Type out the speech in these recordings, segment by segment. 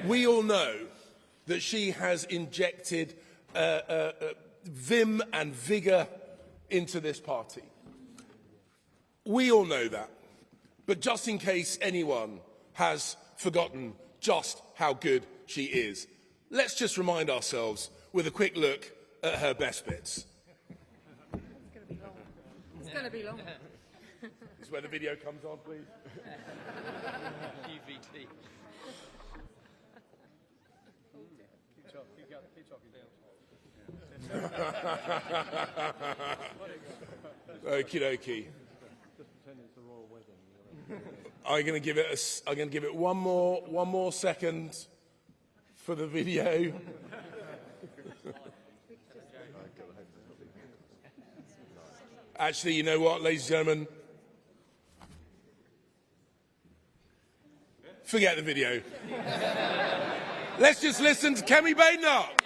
We all know that she has injected vim and vigour into this party. We all know that. But just in case anyone has forgotten just how good she is, let's just remind ourselves with a quick look at her best bits. It's going to be long. This is where the video comes on, please. UVT. Okie dokie. I'm going to give it one more second for the video. Actually, you know what, ladies and gentlemen? Forget the video. Let's just listen to Kemi Badenoch.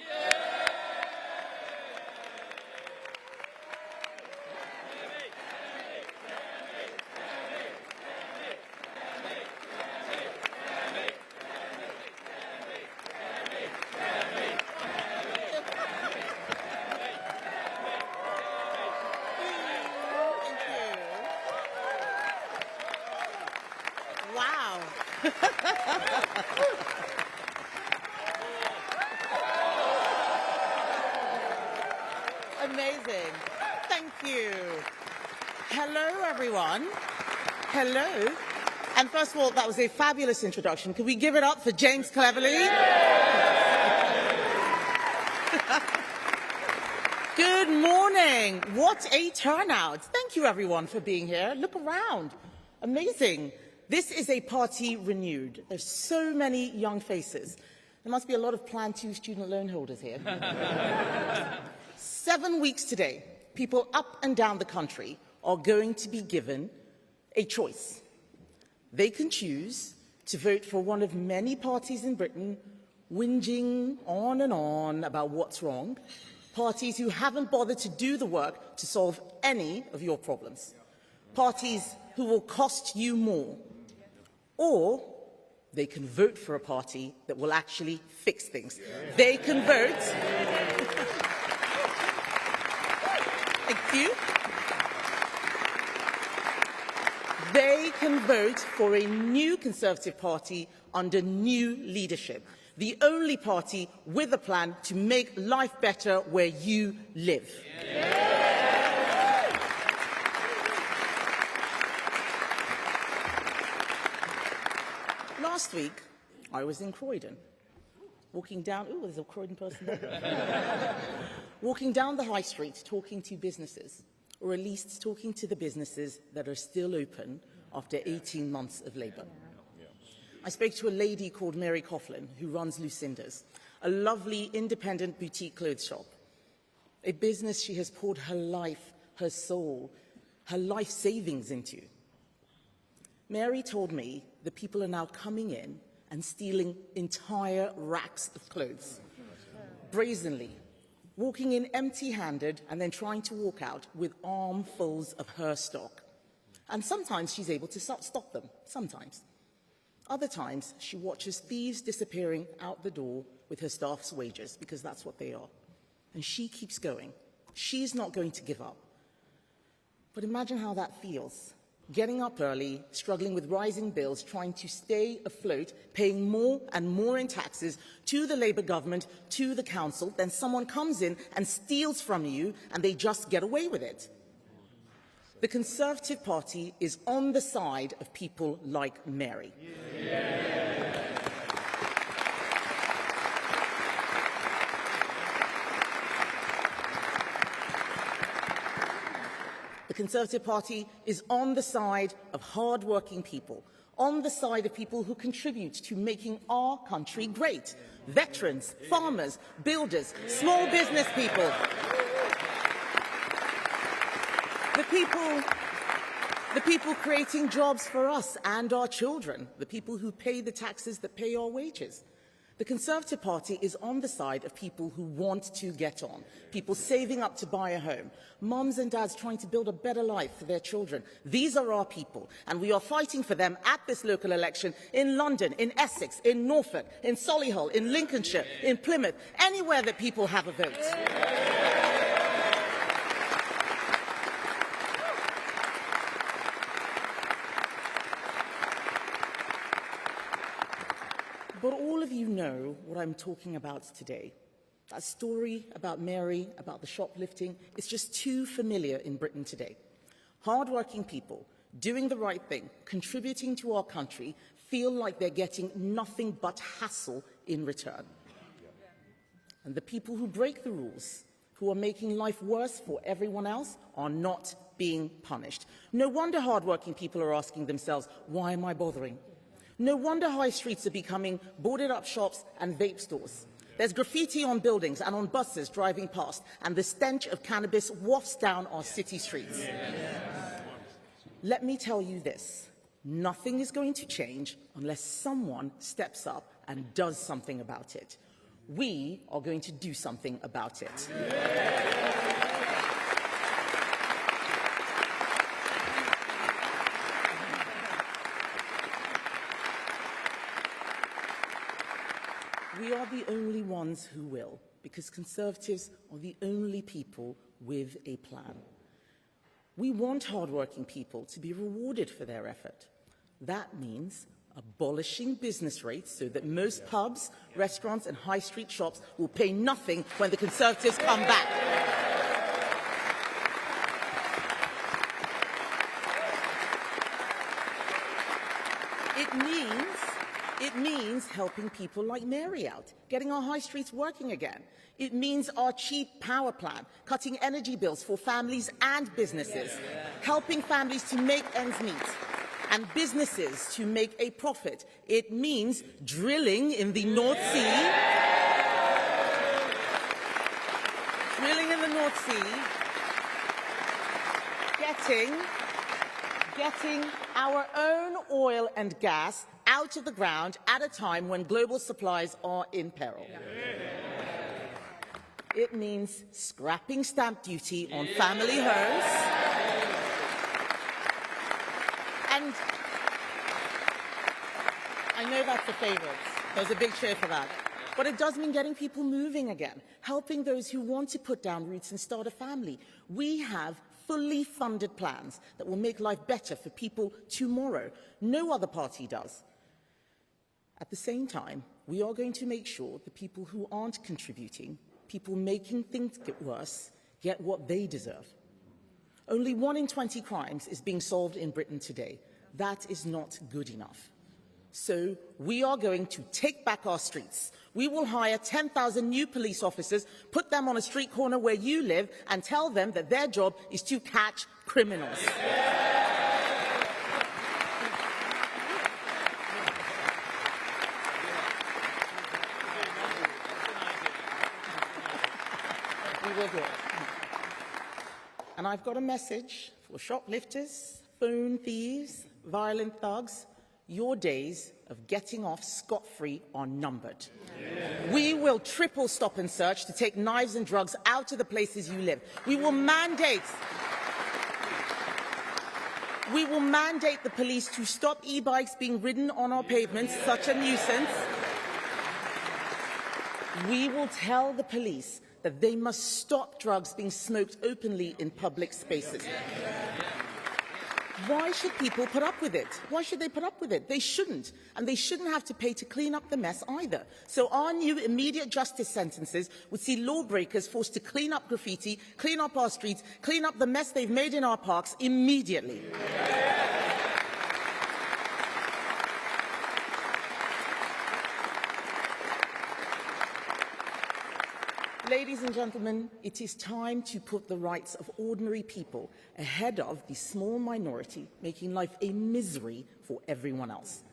Wow. Amazing. Thank you. Hello, everyone. Hello. And first of all, that was a fabulous introduction. Can we give it up for James Cleverly? Good morning. What a turnout. Thank you, everyone, for being here. Look around. Amazing. This is a party renewed. There's so many young faces. There must be a lot of Plan 2 student loan holders here. 7 weeks today, people up and down the country are going to be given a choice. They can choose to vote for one of many parties in Britain whinging on and on about what's wrong, parties who haven't bothered to do the work to solve any of your problems, parties who will cost you more. Or they can vote for a party that will actually fix things. They can vote. Thank you. They can vote for a new Conservative Party under new leadership, the only party with a plan to make life better where you live. Last week, I was in Croydon, walking down. Oh, there's a Croydon person there. Walking down the high street, talking to businesses, or at least talking to the businesses that are still open after 18 months of Labour. I spoke to a lady called Mary Coughlin, who runs Lucinda's, a lovely independent boutique clothes shop, a business she has poured her life, her soul, her life savings into. Mary told me that people are now coming in and stealing entire racks of clothes, brazenly, walking in empty-handed and then trying to walk out with armfuls of her stock. And sometimes she's able to stop them, sometimes. Other times, she watches thieves disappearing out the door with her staff's wages, because that's what they are. And she keeps going. She's not going to give up. But imagine how that feels. Getting up early, struggling with rising bills, trying to stay afloat, paying more and more in taxes to the Labour government, to the council, then someone comes in and steals from you and they just get away with it. The Conservative Party is on the side of people like Mary. The Conservative Party is on the side of hard-working people, on the side of people who contribute to making our country great. Veterans, farmers, builders, small business people. The people creating jobs for us and our children, the people who pay the taxes that pay our wages. The Conservative Party is on the side of people who want to get on, people saving up to buy a home, mums and dads trying to build a better life for their children. These are our people, and we are fighting for them at this local election in London, in Essex, in Norfolk, in Solihull, in Lincolnshire, in Plymouth, anywhere that people have a vote. But all of you know what I'm talking about today. That story about Mary, about the shoplifting, is just too familiar in Britain today. Hard-working people, doing the right thing, contributing to our country, feel like they're getting nothing but hassle in return. And the people who break the rules, who are making life worse for everyone else, are not being punished. No wonder hard-working people are asking themselves, why am I bothering? No wonder high streets are becoming boarded-up shops and vape stores. There's graffiti on buildings and on buses driving past, and the stench of cannabis wafts down our city streets. Let me tell you this. Nothing is going to change unless someone steps up and does something about it. We are going to do something about it. We are the only ones who will, because Conservatives are the only people with a plan. We want hard-working people to be rewarded for their effort. That means abolishing business rates so that most pubs, restaurants and high street shops will pay nothing when the Conservatives come back. It means helping people like Mary out, getting our high streets working again. It means our cheap power plan, cutting energy bills for families and businesses, helping families to make ends meet, and businesses to make a profit. It means drilling in the North Sea, getting our own oil and gas out of the ground at a time when global supplies are in peril. It means scrapping stamp duty on family homes. And I know that's a favourite. There's a big cheer for that. But it does mean getting people moving again, helping those who want to put down roots and start a family. We have fully funded plans that will make life better for people tomorrow. No other party does. At the same time, we are going to make sure the people who aren't contributing, people making things get worse, get what they deserve. Only 1 in 20 crimes is being solved in Britain today. That is not good enough. So we are going to take back our streets. We will hire 10,000 new police officers, put them on a street corner where you live, and tell them that their job is to catch criminals. We will do it. And I've got a message for shoplifters, phone thieves, violent thugs. Your days of getting off scot-free are numbered. We will triple stop and search to take knives and drugs out of the places you live. We will mandate the police to stop e-bikes being ridden on our pavements, such a nuisance. We will tell the police that they must stop drugs being smoked openly in public spaces. Why should people put up with it? Why should they put up with it? They shouldn't. And they shouldn't have to pay to clean up the mess either. So our new immediate justice sentences would see lawbreakers forced to clean up graffiti, clean up our streets, clean up the mess they've made in our parks immediately. Ladies and gentlemen, it is time to put the rights of ordinary people ahead of the small minority, making life a misery for everyone else.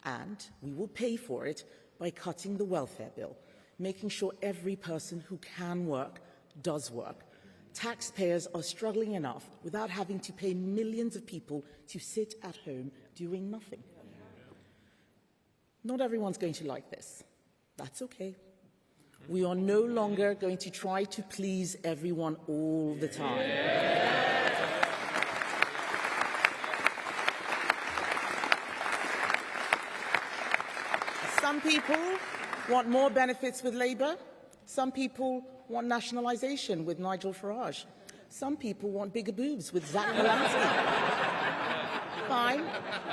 And we will pay for it by cutting the welfare bill, making sure every person who can work does work. Taxpayers are struggling enough without having to pay millions of people to sit at home doing nothing. Not everyone's going to like this. That's okay. We are no longer going to try to please everyone all the time. Some people want more benefits with Labour. Some people want nationalisation with Nigel Farage. Some people want bigger boobs with Zach Polanski. Fine.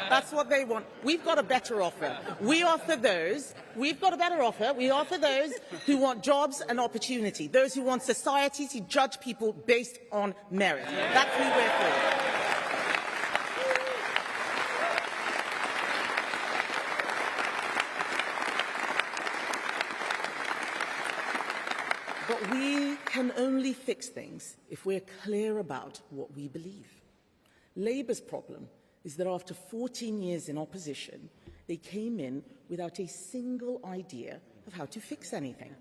That's what they want. We've got a better offer. We offer those. We've got a better offer. We offer those who want jobs and opportunity, those who want society to judge people based on merit. That's who we're for. But we can only fix things if we're clear about what we believe. Labour's problem is that after 14 years in opposition, they came in without a single idea of how to fix anything.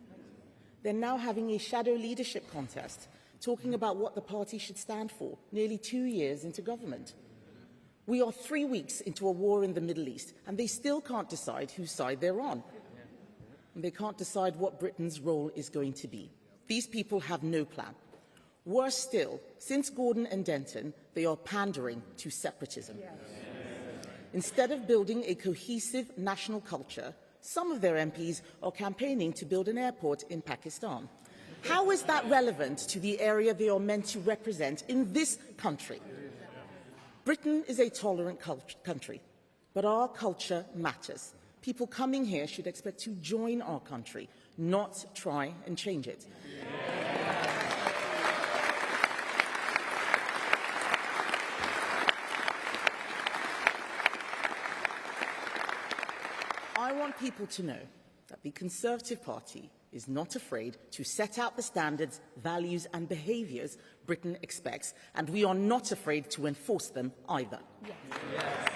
They're now having a shadow leadership contest, talking about what the party should stand for, nearly 2 years into government. We are 3 weeks into a war in the Middle East, and they still can't decide whose side they're on. And they can't decide what Britain's role is going to be. These people have no plan. Worse still, since Gordon and Denton, they are pandering to separatism. Instead of building a cohesive national culture, some of their MPs are campaigning to build an airport in Pakistan. How is that relevant to the area they are meant to represent in this country? Britain is a tolerant country, but our culture matters. People coming here should expect to join our country, not try and change it. I want people to know that the Conservative Party is not afraid to set out the standards, values and behaviours Britain expects, and we are not afraid to enforce them either. Yes. Yes.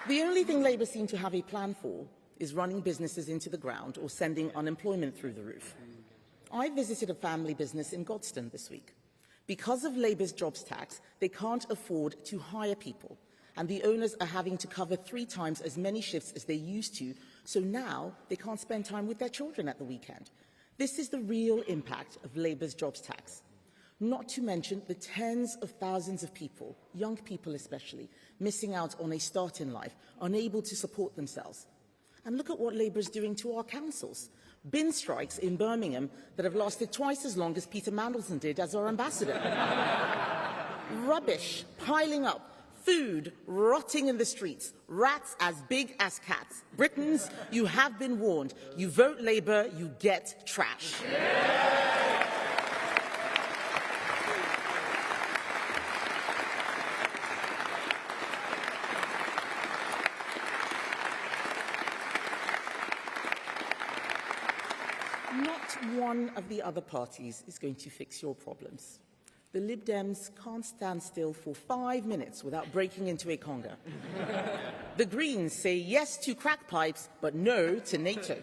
The only thing Labour seem to have a plan for is running businesses into the ground or sending unemployment through the roof. I visited a family business in Godstone this week. Because of Labour's jobs tax, they can't afford to hire people, and the owners are having to cover 3 times as many shifts as they used to, so now they can't spend time with their children at the weekend. This is the real impact of Labour's jobs tax. Not to mention the tens of thousands of people, young people especially, missing out on a start in life, unable to support themselves. And look at what Labour is doing to our councils. Bin strikes in Birmingham that have lasted twice as long as Peter Mandelson did as our ambassador. Rubbish piling up, food rotting in the streets, rats as big as cats. Britons, you have been warned. You vote Labour, you get trash. One of the other parties is going to fix your problems. The Lib Dems can't stand still for 5 minutes without breaking into a conga. The Greens say yes to crack pipes, but no to NATO.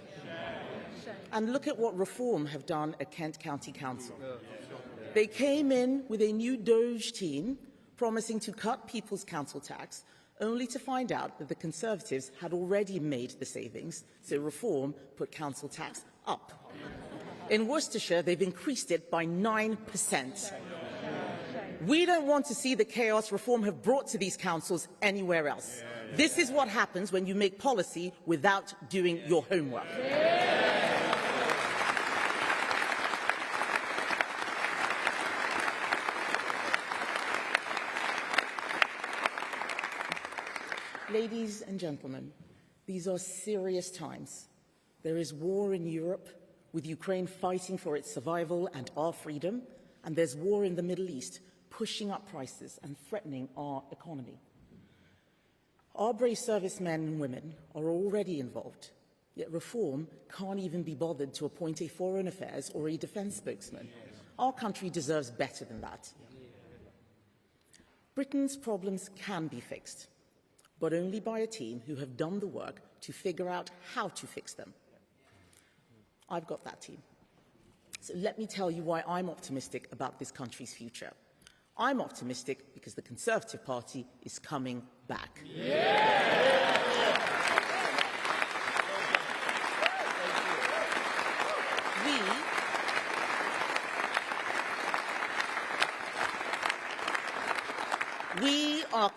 And look at what Reform have done at Kent County Council. They came in with a new Doge team promising to cut people's council tax, only to find out that the Conservatives had already made the savings, so Reform put council tax up. In Worcestershire, they've increased it by 9%. We don't want to see the chaos Reform have brought to these councils anywhere else. This is what happens when you make policy without doing your homework. Ladies and gentlemen, these are serious times. There is war in Europe, with Ukraine fighting for its survival and our freedom, and there's war in the Middle East, pushing up prices and threatening our economy. Our brave servicemen and women are already involved, yet Reform can't even be bothered to appoint a Foreign Affairs or a defence spokesman. Our country deserves better than that. Britain's problems can be fixed, but only by a team who have done the work to figure out how to fix them. I've got that team. So let me tell you why I'm optimistic about this country's future. I'm optimistic because the Conservative Party is coming back. Yeah!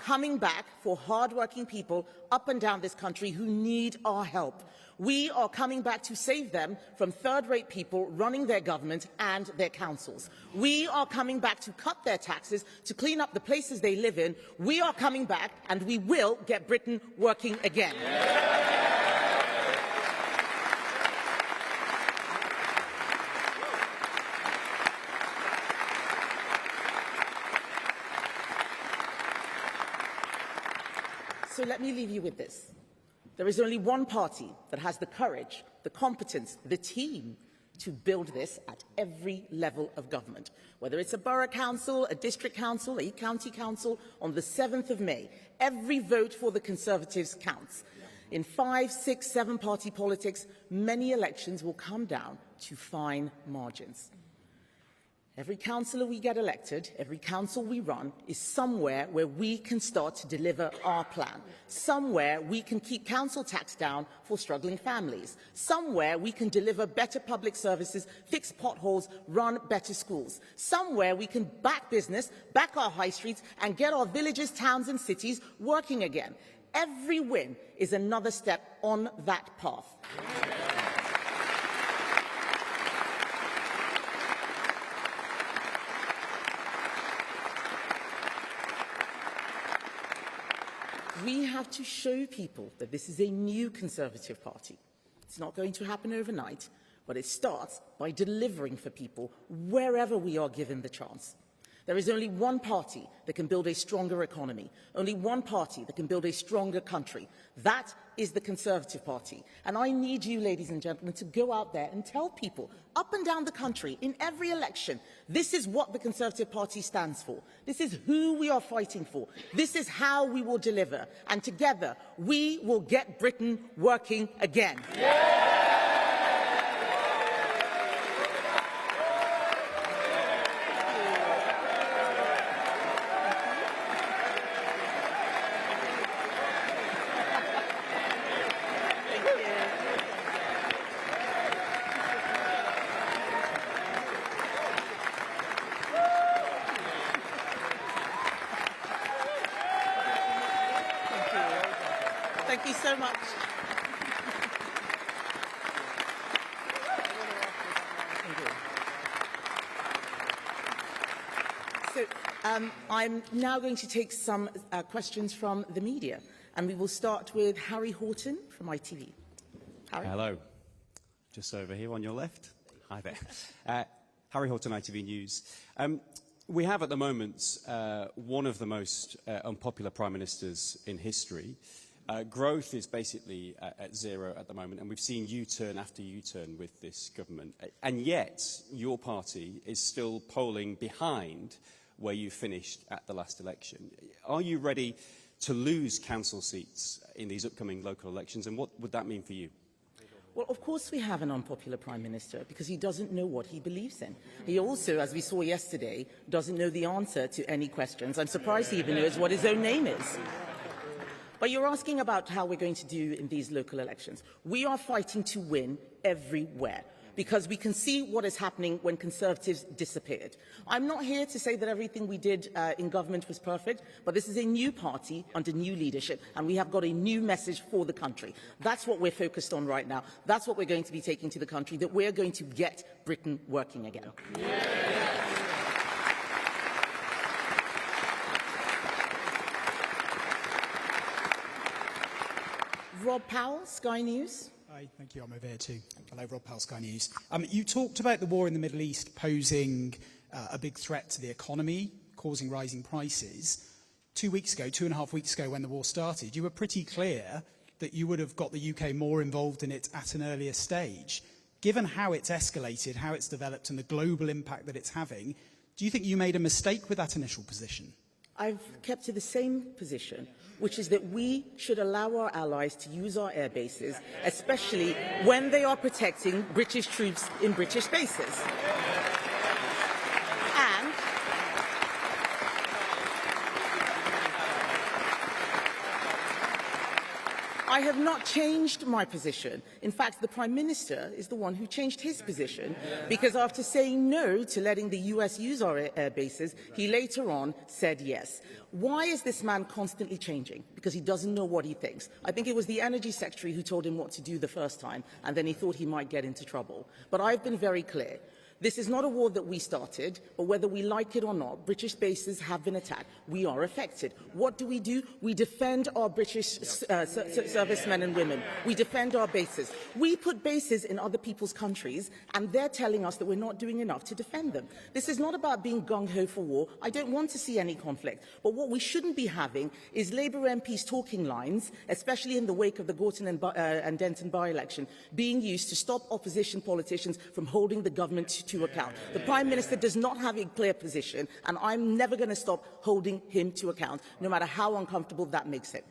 coming back for hardworking people up and down this country who need our help. We are coming back to save them from third-rate people running their government and their councils. We are coming back to cut their taxes, to clean up the places they live in. We are coming back, and we will get Britain working again. So let me leave you with this. There is only one party that has the courage, the competence, the team to build this at every level of government. Whether it's a borough council, a district council, a county council, on the 7th of May, every vote for the Conservatives counts. In 5, 6, 7-party politics, many elections will come down to fine margins. Every councillor we get elected, every council we run, is somewhere where we can start to deliver our plan. Somewhere we can keep council tax down for struggling families. Somewhere we can deliver better public services, fix potholes, run better schools. Somewhere we can back business, back our high streets, and get our villages, towns and cities working again. Every win is another step on that path. We have to show people that this is a new Conservative Party. It's not going to happen overnight, but it starts by delivering for people wherever we are given the chance. There is only one party that can build a stronger economy, only one party that can build a stronger country. That is the Conservative Party. And I need you, ladies and gentlemen, to go out there and tell people up and down the country, in every election, this is what the Conservative Party stands for. This is who we are fighting for. This is how we will deliver. And together, we will get Britain working again. Yeah! Thank you so much. So I'm now going to take some questions from the media, and we will start with Harry Horton from ITV. Harry? Hello. Just over here on your left. Hi there. Harry Horton, ITV News. We have at the moment one of the most unpopular prime ministers in history. Growth is basically at zero at the moment, and we've seen U-turn after U-turn with this government. And yet, your party is still polling behind where you finished at the last election. Are you ready to lose council seats in these upcoming local elections, and what would that mean for you? Well, of course we have an unpopular Prime Minister because he doesn't know what he believes in. He also, as we saw yesterday, doesn't know the answer to any questions. I'm surprised he even knows what his own name is. But you're asking about how we're going to do in these local elections. We are fighting to win everywhere, because we can see what is happening when Conservatives disappeared. I'm not here to say that everything we did in government was perfect, but this is a new party under new leadership, and we have got a new message for the country. That's what we're focused on right now. That's what we're going to be taking to the country, that we're going to get Britain working again. Yeah. Rob Powell, Sky News. Hi, thank you. I'm over here too. Hello, Rob Powell, Sky News. You talked about the war in the Middle East posing a big threat to the economy, causing rising prices. 2 weeks ago, 2.5 weeks ago, when the war started, you were pretty clear that you would have got the UK more involved in it at an earlier stage. Given how it's escalated, how it's developed, and the global impact that it's having, do you think you made a mistake with that initial position? I've kept to the same position, which is that we should allow our allies to use our air bases, especially when they are protecting British troops in British bases. I have not changed my position. In fact, the Prime Minister is the one who changed his position, because after saying no to letting the US use our air bases, he later on said yes. Why is this man constantly changing? Because he doesn't know what he thinks. I think it was the Energy Secretary who told him what to do the first time, and then he thought he might get into trouble. But I've been very clear. This is not a war that we started, but whether we like it or not, British bases have been attacked. We are affected. What do? We defend our British servicemen and women. We defend our bases. We put bases in other people's countries, and they're telling us that we're not doing enough to defend them. This is not about being gung-ho for war. I don't want to see any conflict. But what we shouldn't be having is Labour MPs talking lines, especially in the wake of the Gorton and Denton by-election, being used to stop opposition politicians from holding the government to account. The Prime Minister does not have a clear position, and I'm never going to stop holding him to account, no matter how uncomfortable that makes him.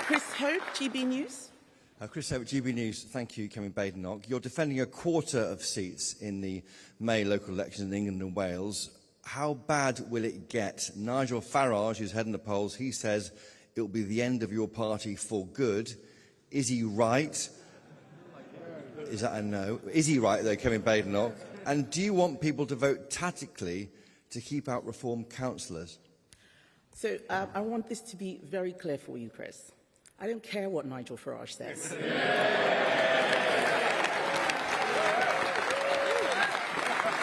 Chris Hope, GB News. Chris Hope, GB News. Thank you, Kemi Badenoch. You're defending a quarter of seats in the May local elections in England and Wales. How bad will it get? Nigel Farage, who's heading the polls, he says it will be the end of your party for good. Is he right? Is that a no? Is he right, though, Kemi Badenoch? And do you want people to vote tactically to keep out reform councillors? So I want this to be very clear for you, Chris. I don't care what Nigel Farage says.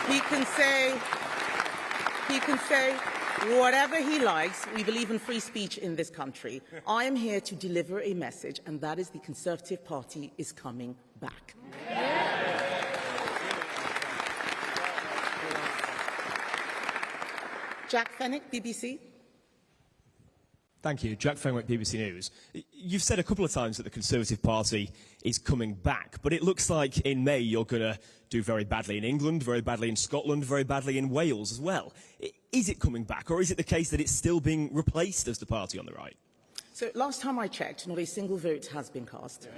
He can say whatever he likes. We believe in free speech in this country. I am here to deliver a message, and that is the Conservative Party is coming back. Jack Fenwick, BBC. Thank you. Jack Fenwick, BBC News. You've said a couple of times that the Conservative Party is coming back, but it looks like in May you're going to do very badly in England, very badly in Scotland, very badly in Wales as well. Is it coming back, or is it the case that it's still being replaced as the party on the right? So last time I checked, not a single vote has been cast.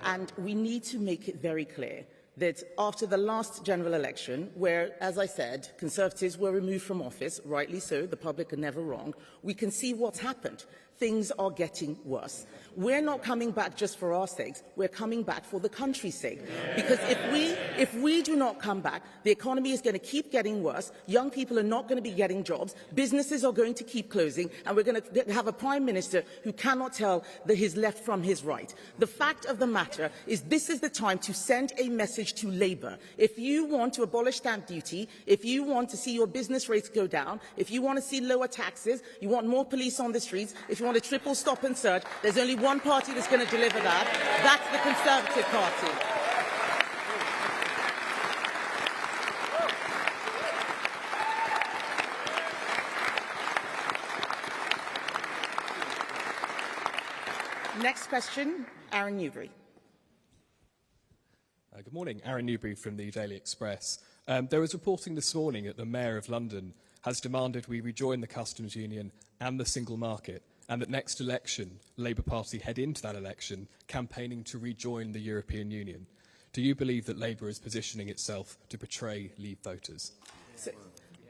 And we need to make it very clear that after the last general election, where, as I said, Conservatives were removed from office, rightly so, the public are never wrong, we can see what's happened. Things are getting worse. We're not coming back just for our sakes, we're coming back for the country's sake. Because if we do not come back, the economy is going to keep getting worse, young people are not going to be getting jobs, businesses are going to keep closing, and we're going to have a Prime Minister who cannot tell his left from his right. The fact of the matter is this is the time to send a message to Labour. If you want to abolish stamp duty, if you want to see your business rates go down, if you want to see lower taxes, you want more police on the streets, if you want a triple stop and search, there's only one party that's going to deliver that. That's the Conservative Party. Next question, Aaron Newbury. Good morning, Aaron Newbury from the Daily Express. There was reporting this morning that the Mayor of London has demanded we rejoin the customs union and the single market, and that next election, Labour Party head into that election campaigning to rejoin the European Union. Do you believe that Labour is positioning itself to betray Leave voters? So,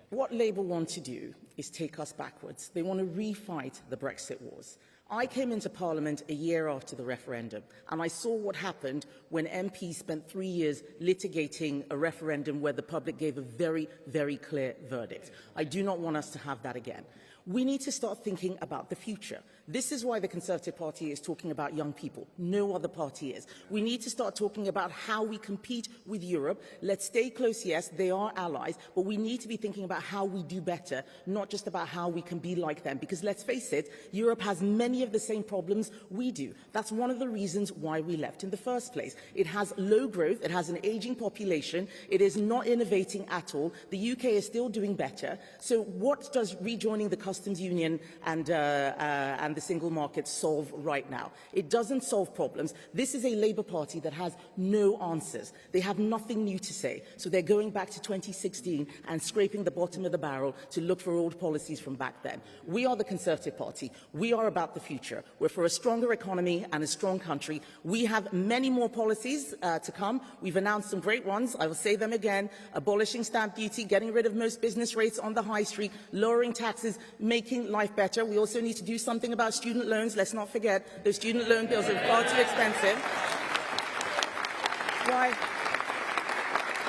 what Labour want to do is take us backwards. They want to refight the Brexit wars. I came into Parliament a year after the referendum, and I saw what happened when MPs spent 3 years litigating a referendum where the public gave a very, very clear verdict. I do not want us to have that again. We need to start thinking about the future. This is why the Conservative Party is talking about young people. No other party is. We need to start talking about how we compete with Europe. Let's stay close, yes, they are allies, but we need to be thinking about how we do better, not just about how we can be like them. Because let's face it, Europe has many of the same problems we do. That's one of the reasons why we left in the first place. It has low growth, it has an aging population, it is not innovating at all. The UK is still doing better. So what does rejoining the customs union and the single market solve right now. It doesn't solve problems. This is a Labour Party that has no answers. They have nothing new to say. So they're going back to 2016 and scraping the bottom of the barrel to look for old policies from back then. We are the Conservative Party. We are about the future. We're for a stronger economy and a strong country. We have many more policies to come. We've announced some great ones. I will say them again. Abolishing stamp duty, getting rid of most business rates on the high street, lowering taxes, making life better. We also need to do something about student loans. Let's not forget those student loan bills are far too expensive.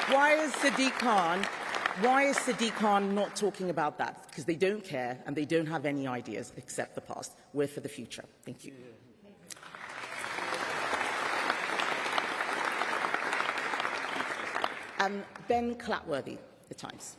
Why is Sadiq Khan not talking about that? Because they don't care and they don't have any ideas except the past. We're for the future. Thank you. Ben Clatworthy, The Times.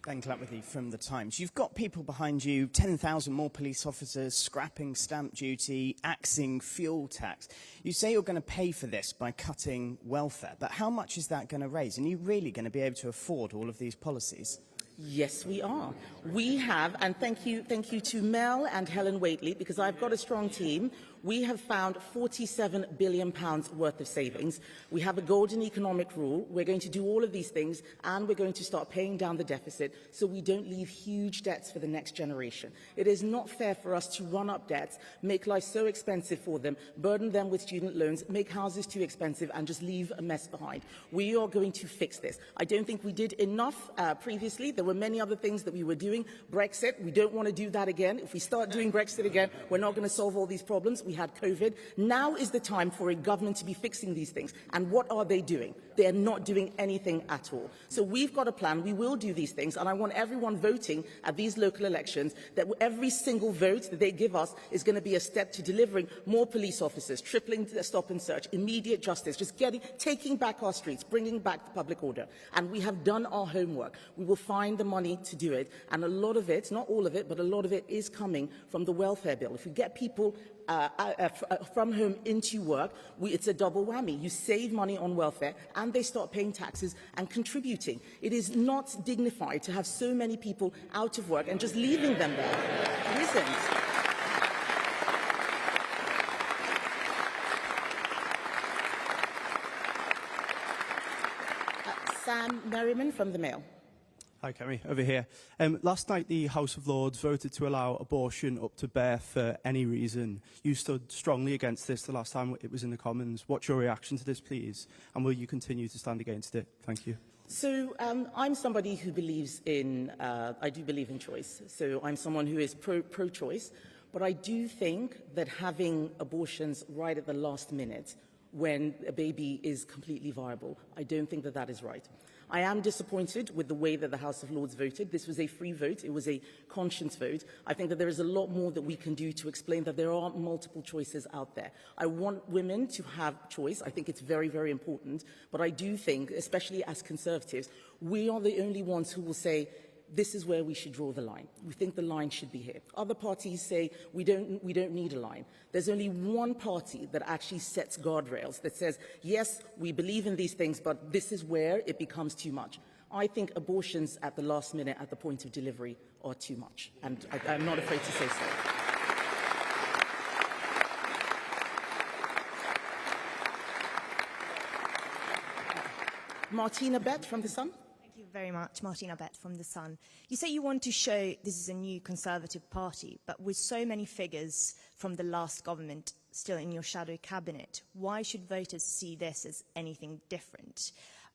Ben Clatworthy from The Times. You've got people behind you, 10,000 more police officers, scrapping stamp duty, axing fuel tax. You say you're going to pay for this by cutting welfare, but how much is that going to raise? And are you really going to be able to afford all of these policies? Yes, we are. We have, and thank you to Mel and Helen Whately, because I've got a strong team. We have found £47 billion worth of savings. We have a golden economic rule. We're going to do all of these things, and we're going to start paying down the deficit so we don't leave huge debts for the next generation. It is not fair for us to run up debts, make life so expensive for them, burden them with student loans, make houses too expensive, and just leave a mess behind. We are going to fix this. I don't think we did enough previously. There were many other things that we were doing. Brexit, we don't want to do that again. If we start doing Brexit again, we're not going to solve all these problems. We had COVID. Now is the time for a government to be fixing these things. And what are they doing? They are not doing anything at all. So we've got a plan. We will do these things. And I want everyone voting at these local elections that every single vote that they give us is going to be a step to delivering more police officers, tripling the stop and search, immediate justice, just taking back our streets, bringing back the public order. And we have done our homework. We will find the money to do it. And a lot of it, not all of it, but a lot of it is coming from the welfare bill. If we get people from home into work, it's a double whammy. You save money on welfare and they start paying taxes and contributing. It is not dignified to have so many people out of work and just leaving them there. It isn't. Sam Merriman from The Mail. Hi, Kemi. Over here. Last night, the House of Lords voted to allow abortion up to birth for any reason. You stood strongly against this the last time it was in the Commons. What's your reaction to this, please? And will you continue to stand against it? Thank you. So I'm somebody who believes in, I do believe in choice. So I'm someone who is pro-choice. But I do think that having abortions right at the last minute when a baby is completely viable, I don't think that that is right. I am disappointed with the way that the House of Lords voted. This was a free vote. It was a conscience vote. I think that there is a lot more that we can do to explain that there are multiple choices out there. I want women to have choice. I think it's very, very important. But I do think, especially as Conservatives, we are the only ones who will say, this is where we should draw the line. We think the line should be here. Other parties say we don't need a line. There's only one party that actually sets guardrails, that says, yes, we believe in these things, but this is where it becomes too much. I think abortions at the last minute, at the point of delivery, are too much. And I'm not afraid to say so. Martina Bett from The Sun. Thank you very much. Martina Bett from The Sun. You say you want to show this is a new Conservative party, but with so many figures from the last government still in your shadow cabinet, why should voters see this as anything different?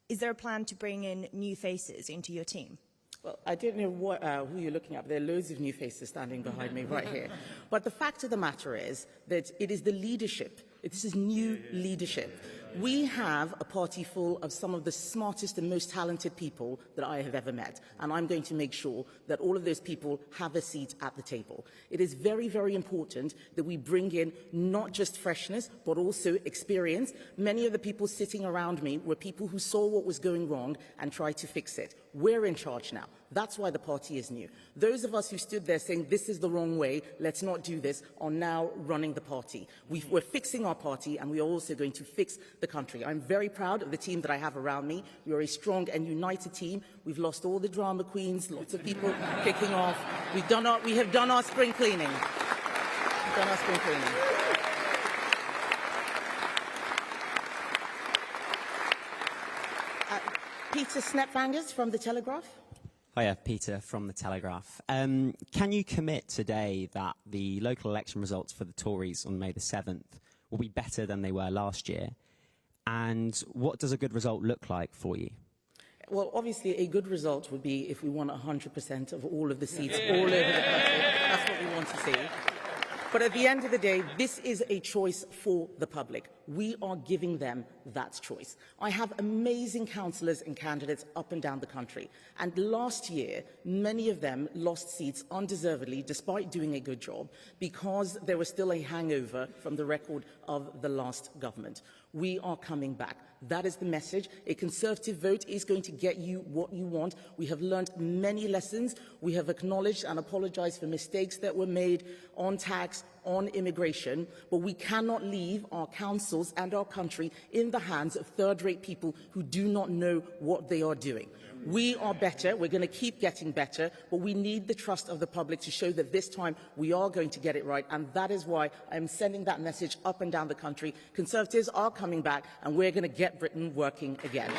Is there a plan to bring in new faces into your team? Well, I don't know who you're looking at. There are loads of new faces standing behind me right here. But the fact of the matter is that it is the leadership. This is new leadership. We have a party full of some of the smartest and most talented people that I have ever met, and I'm going to make sure that all of those people have a seat at the table. It is very, very important that we bring in not just freshness, but also experience. Many of the people sitting around me were people who saw what was going wrong and tried to fix it. We're in charge now. That's why the party is new. Those of us who stood there saying this is the wrong way, let's not do this, are now running the party. We're fixing our party, and we are also going to fix the country. I'm very proud of the team that I have around me. We are a strong and united team. We've lost all the drama queens, lots of people kicking off. We have done our spring cleaning. We've done our spring cleaning. Peter Snepfangers from The Telegraph. Hiya, Peter from The Telegraph. Can you commit today that the local election results for the Tories on May the 7th will be better than they were last year? And what does a good result look like for you? Well, obviously, a good result would be if we won 100% of all of the seats all over the country. That's what we want to see. But at the end of the day, this is a choice for the public. We are giving them that choice. I have amazing councillors and candidates up and down the country. And last year, many of them lost seats undeservedly, despite doing a good job, because there was still a hangover from the record of the last government. We are coming back. That is the message. A Conservative vote is going to get you what you want. We have learned many lessons. We have acknowledged and apologized for mistakes that were made on tax, on immigration, but we cannot leave our councils and our country in the hands of third-rate people who do not know what they are doing. We are better. We're going to keep getting better, but we need the trust of the public to show that this time we are going to get it right, and that is why I'm sending that message up and down the country. Conservatives are coming back, and we're going to get Britain working again.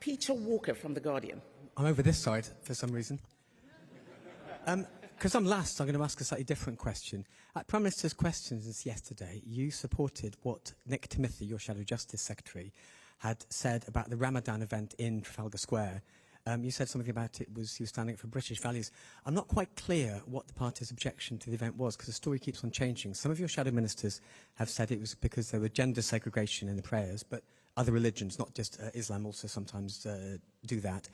Peter Walker from The Guardian. I'm over this side for some reason. Because I'm last, I'm going to ask a slightly different question. At Prime Minister's questions yesterday, you supported what Nick Timothy, your Shadow Justice Secretary, had said about the Ramadan event in Trafalgar Square. You said something about it was you were standing up for British values. I'm not quite clear what the party's objection to the event was, because the story keeps on changing. Some of your shadow ministers have said it was because there were gender segregation in the prayers, but other religions, not just Islam, also sometimes do that.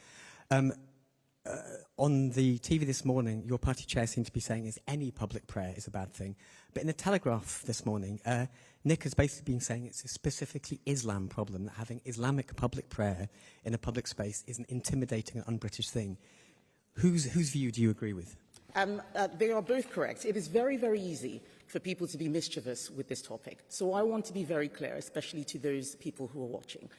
On the TV this morning, your party chair seemed to be saying is any public prayer is a bad thing. But in the Telegraph this morning, Nick has basically been saying it's a specifically Islam problem, that having Islamic public prayer in a public space is an intimidating and un-British thing. Whose view do you agree with? They are both correct. It is very, very easy for people to be mischievous with this topic. So I want to be very clear, especially to those people who are watching.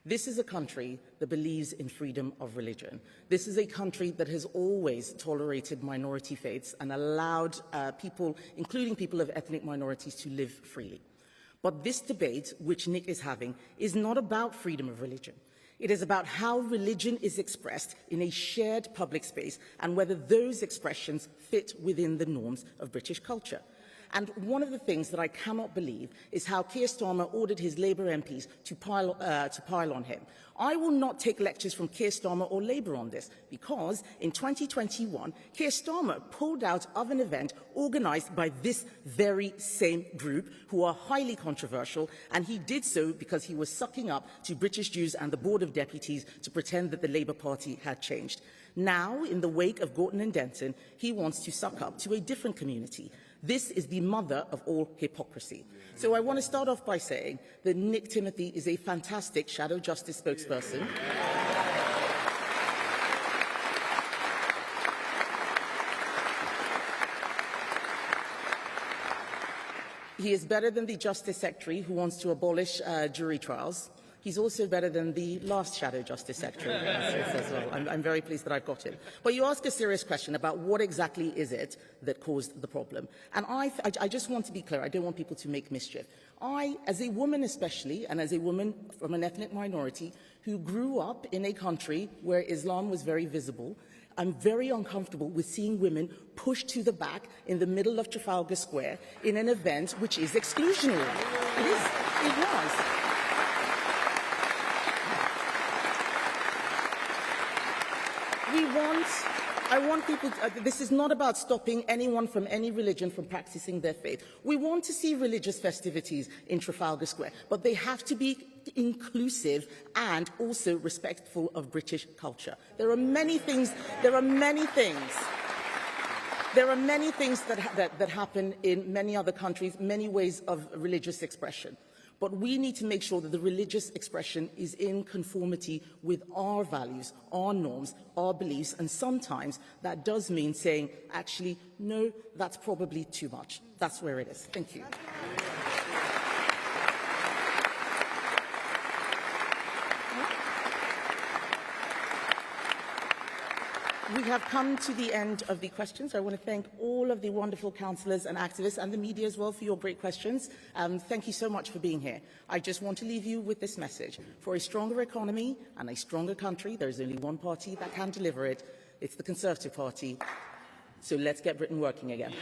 This is a country that believes in freedom of religion. This is a country that has always tolerated minority faiths and allowed people, including people of ethnic minorities, to live freely. But this debate, which Nick is having, is not about freedom of religion. It is about how religion is expressed in a shared public space and whether those expressions fit within the norms of British culture. And one of the things that I cannot believe is how Keir Starmer ordered his Labour MPs to pile on him. I will not take lectures from Keir Starmer or Labour on this, because in 2021, Keir Starmer pulled out of an event organised by this very same group, who are highly controversial, and he did so because he was sucking up to British Jews and the Board of Deputies to pretend that the Labour Party had changed. Now, in the wake of Gorton and Denton, he wants to suck up to a different community. This is the mother of all hypocrisy. So I want to start off by saying that Nick Timothy is a fantastic Shadow Justice spokesperson. He is better than the Justice Secretary who wants to abolish jury trials. He's also better than the last Shadow Justice Secretary as well. I'm very pleased that I've got him. But you ask a serious question about what exactly is it that caused the problem. And I just want to be clear. I don't want people to make mischief. I, as a woman especially, and as a woman from an ethnic minority who grew up in a country where Islam was very visible, I'm very uncomfortable with seeing women pushed to the back in the middle of Trafalgar Square in an event which is exclusionary. It is. It was. I want people this is not about stopping anyone from any religion from practicing their faith. We want to see religious festivities in Trafalgar Square, but they have to be inclusive and also respectful of British culture. There are many things There are many things that happen in many other countries, many ways of religious expression. But we need to make sure that the religious expression is in conformity with our values, our norms, our beliefs, and sometimes that does mean saying, actually, no, that's probably too much. That's where it is. Thank you. We have come to the end of the questions. I want to thank all of the wonderful councillors and activists and the media as well for your great questions. Thank you so much for being here. I just want to leave you with this message. For a stronger economy and a stronger country, there is only one party that can deliver it. It's the Conservative Party. So let's get Britain working again.